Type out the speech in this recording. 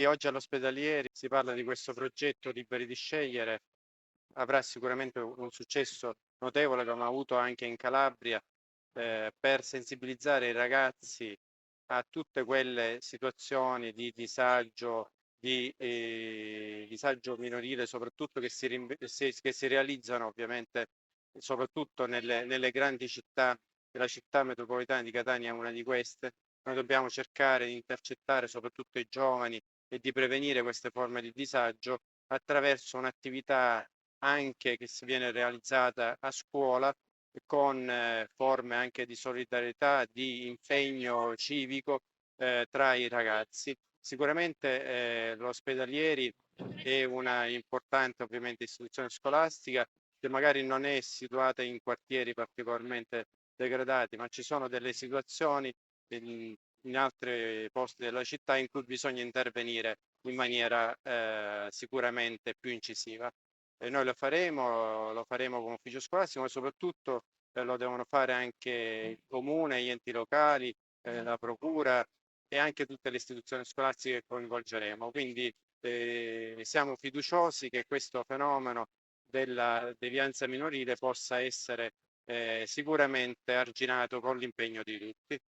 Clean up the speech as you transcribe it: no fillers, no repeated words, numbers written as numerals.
E oggi all'Ospedalieri si parla di questo progetto Liberi di Scegliere, avrà sicuramente un successo notevole come ha avuto anche in Calabria, per sensibilizzare i ragazzi a tutte quelle situazioni di disagio, di disagio minorile soprattutto che si realizzano ovviamente soprattutto nelle grandi città. La città metropolitana di Catania è una di queste. Noi dobbiamo cercare di intercettare soprattutto i giovani e di prevenire queste forme di disagio attraverso un'attività anche che si viene realizzata a scuola con forme anche di solidarietà, di impegno civico tra i ragazzi. Sicuramente l'Ospedalieri è una importante ovviamente istituzione scolastica che magari non è situata in quartieri particolarmente degradati, ma ci sono delle situazioni in altri posti della città in cui bisogna intervenire in maniera sicuramente più incisiva. E noi lo faremo come ufficio scolastico, ma soprattutto lo devono fare anche il comune, gli enti locali, la procura e anche tutte le istituzioni scolastiche che coinvolgeremo. Quindi siamo fiduciosi che questo fenomeno della devianza minorile possa essere sicuramente arginato con l'impegno di tutti.